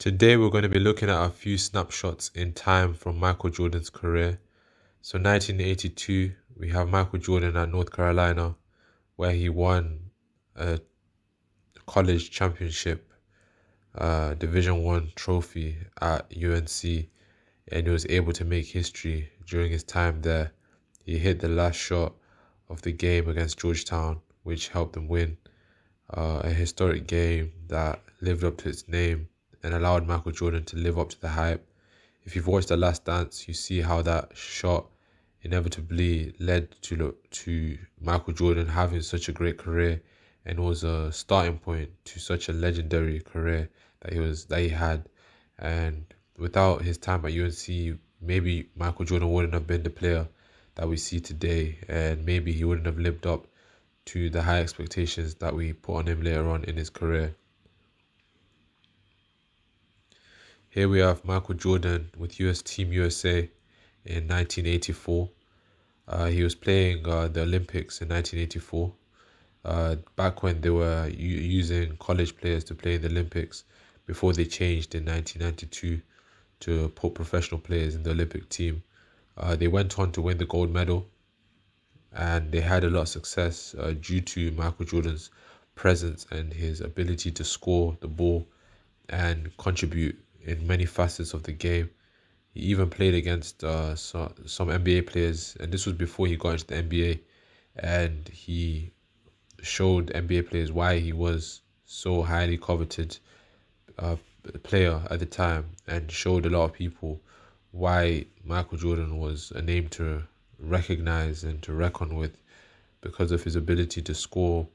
Today we're going to be looking at a few snapshots in time from Michael Jordan's career. So 1982, we have Michael Jordan at North Carolina, where he won a college championship, Division One trophy at UNC, and he was able to make history during his time there. He hit the last shot of the game against Georgetown, which helped them win a historic game that lived up to its name and allowed Michael Jordan to live up to the hype. If you've watched The Last Dance, you see how that shot inevitably led to Michael Jordan having such a great career, and was a starting point to such a legendary career that he had. And without his time at UNC, maybe Michael Jordan wouldn't have been the player that we see today, and maybe he wouldn't have lived up to the high expectations that we put on him later on in his career. Here we have Michael Jordan with Team USA in 1984. He was playing the Olympics in 1984. Back when they were using college players to play in the Olympics, before they changed in 1992 to put professional players in the Olympic team. They went on to win the gold medal, and they had a lot of success due to Michael Jordan's presence and his ability to score the ball and contribute in many facets of the game. He even played against some NBA players, and this was before he got into the NBA, and he showed NBA players why he was so highly coveted player at the time, and showed a lot of people why Michael Jordan was a name to recognize and to reckon with, because of his ability to score,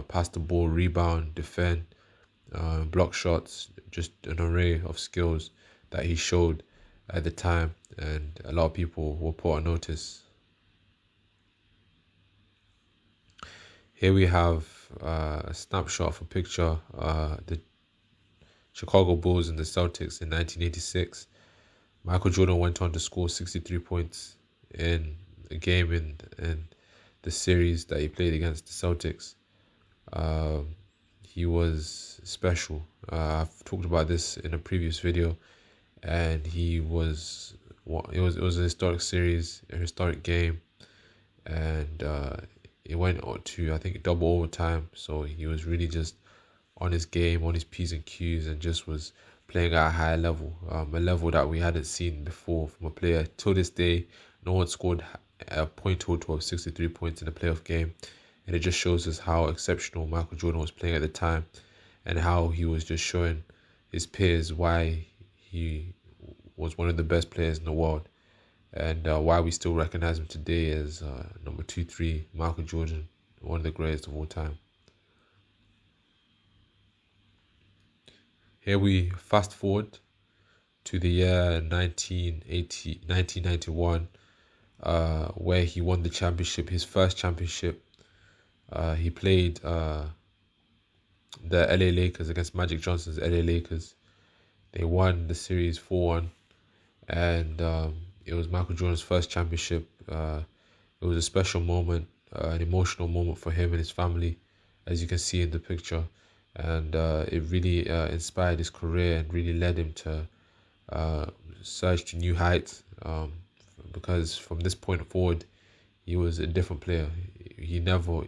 pass the ball, rebound, defend, block shots, just an array of skills that he showed at the time, and a lot of people were put on notice. Here we have a snapshot of a picture, the Chicago Bulls and the Celtics in 1986. Michael Jordan went on to score 63 points in a game in the series that he played against the Celtics. He was special. I've talked about this in a previous video, and it was a historic series, a historic game, and it went on to, I think, double overtime. So he was really just on his game, on his P's and Q's, and just was playing at a high level, a level that we hadn't seen before from a player. Till this day, no one scored a point total of 63 points in a playoff game. And it just shows us how exceptional Michael Jordan was playing at the time, and how he was just showing his peers why he was one of the best players in the world, and why we still recognize him today as number 2-3 Michael Jordan, one of the greatest of all time. Here we fast forward to the year 1991, where he won the championship, his first championship. He played the LA Lakers against Magic Johnson's LA Lakers. They won the series 4-1, and it was Michael Jordan's first championship. It was a special moment, an emotional moment for him and his family, as you can see in the picture. And it really inspired his career and really led him to surge to new heights, because from this point forward, he was a different player. He never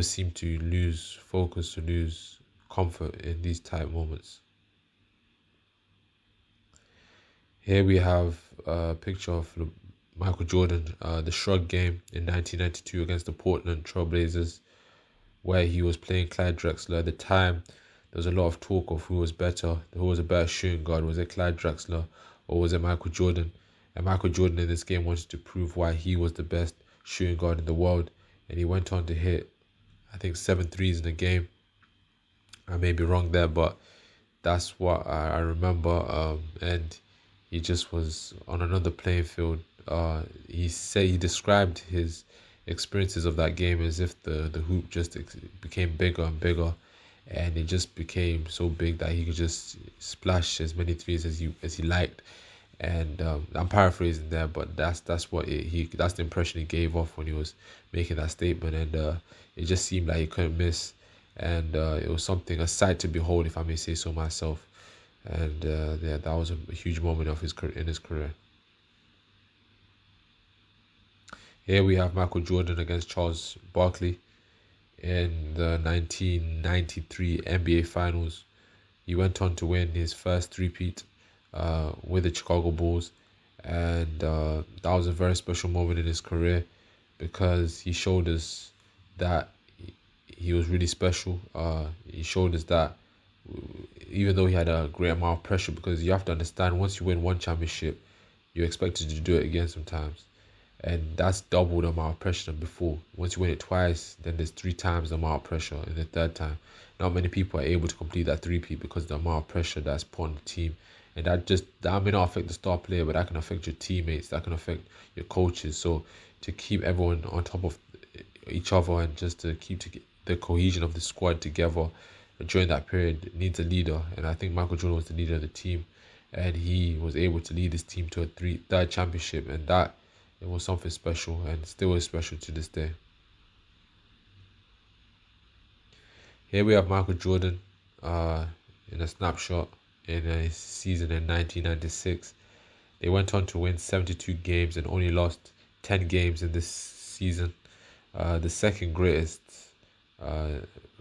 seemed to lose focus, to lose comfort in these type moments. Here we have a picture of Michael Jordan, the Shrug game in 1992 against the Portland Trailblazers, where he was playing Clyde Drexler. At the time, there was a lot of talk of who was better, who was a better shooting guard. Was it Clyde Drexler or was it Michael Jordan? And Michael Jordan in this game wanted to prove why he was the best shooting guard in the world, and he went on to hit, I think, 7 threes in the game. I may be wrong there, but that's what I remember. And he just was on another playing field. He described his experiences of that game as if the hoop just became bigger and bigger, and it just became so big that he could just splash as many threes as he liked. And I'm paraphrasing there, but that's the impression he gave off when he was making that statement. And it just seemed like he couldn't miss. and it was something, a sight to behold, if I may say so myself. And yeah, that was a huge moment of his in his career. Here we have Michael Jordan against Charles Barkley in the 1993 NBA Finals. He went on to win his first three-peat with the Chicago Bulls, and that was a very special moment in his career because he showed us that he was really special. He showed us that even though he had a great amount of pressure, because you have to understand, once you win one championship, you're expected to do it again sometimes. And that's double the amount of pressure than before. Once you win it twice, then there's 3 times the amount of pressure in the third time. Not many people are able to complete that three-peat because of the amount of pressure that's put on the team. And that may not affect the star player, but that can affect your teammates, that can affect your coaches. So to keep everyone on top of each other and just to keep the cohesion of the squad together during that period needs a leader. And I think Michael Jordan was the leader of the team, and he was able to lead his team to a third championship, and that it was something special, and still is special to this day. Here we have Michael Jordan in a snapshot in a season in 1996. They went on to win 72 games and only lost 10 games in this season. The second greatest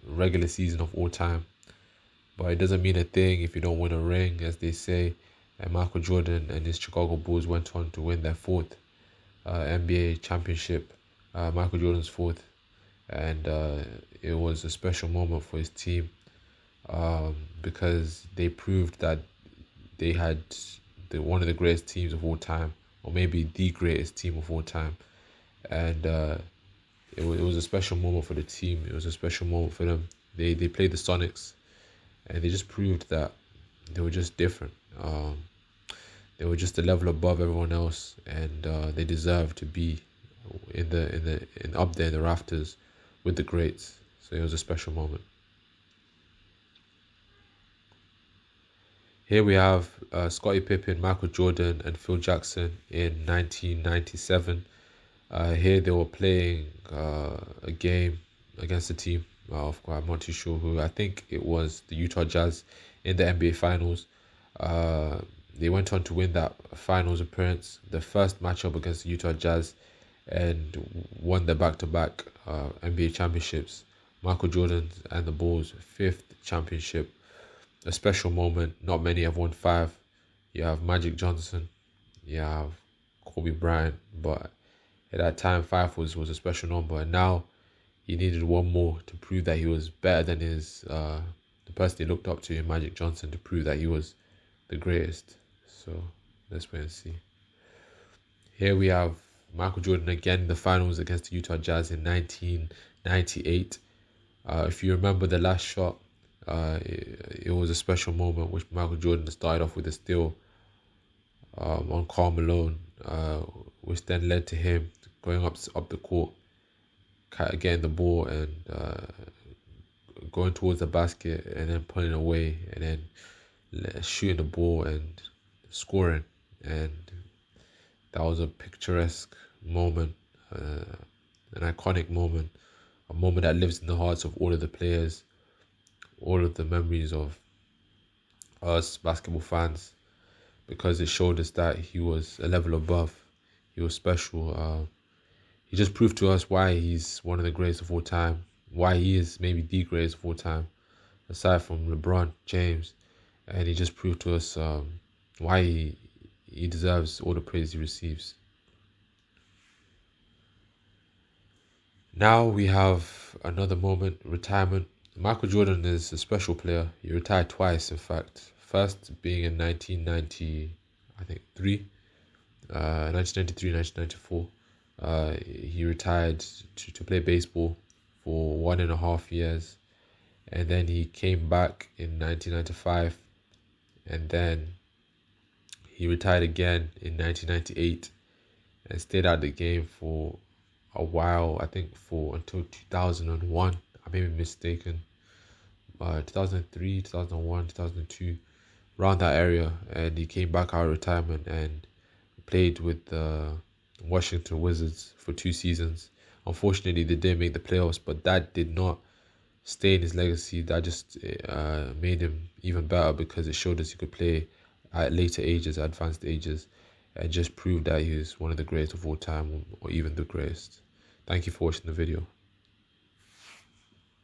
regular season of all time. But it doesn't mean a thing if you don't win a ring, as they say. And Michael Jordan and his Chicago Bulls went on to win their fourth NBA championship, Michael Jordan's fourth, and it was a special moment for his team because they proved that they had one of the greatest teams of all time, or maybe the greatest team of all time, and it was a special moment for the team. It was a special moment for them. They played the Sonics, and they just proved that they were just different. They were just a level above everyone else, and they deserved to be up there in the rafters with the greats. So it was a special moment. Here we have Scottie Pippen, Michael Jordan, and Phil Jackson in 1997. Here they were playing a game against a team. I'm not too sure who. I think it was the Utah Jazz in the NBA Finals. They went on to win that finals appearance, the first matchup against the Utah Jazz, and won their back-to-back NBA championships. Michael Jordan and the Bulls' 5th championship. A special moment. Not many have won 5. You have Magic Johnson, you have Kobe Bryant, but at that time 5 was a special number, and now he needed one more to prove that he was better than the person he looked up to in Magic Johnson, to prove that he was the greatest. So let's wait and see. Here we have Michael Jordan again in the finals against the Utah Jazz in 1998. If you remember the last shot, it was a special moment which Michael Jordan started off with a steal on Karl Malone, which then led to him going up the court, getting the ball and going towards the basket and then pulling away and then shooting the ball and scoring. And that was a picturesque moment, an iconic moment, a moment that lives in the hearts of all of the players, all of the memories of us basketball fans, because it showed us that he was a level above. He was special. He just proved to us why he's one of the greatest of all time, why he is maybe the greatest of all time, aside from LeBron James. And he just proved to us why he deserves all the praise he receives. Now we have another moment, retirement. Michael Jordan is a special player. He retired twice, in fact. First being in 1993, 1994. He retired to play baseball for 1.5 years. And then he came back in 1995. And then he retired again in 1998 and stayed out the game for a while, I think until 2001. I may be mistaken. 2003, 2001, 2002, around that area. And he came back out of retirement and played with the Washington Wizards for 2 seasons. Unfortunately, they didn't make the playoffs, but that did not stay in his legacy. That just made him even better, because it showed us he could play at later ages, advanced ages, and just proved that he was one of the greatest of all time, or even the greatest. Thank you for watching the video.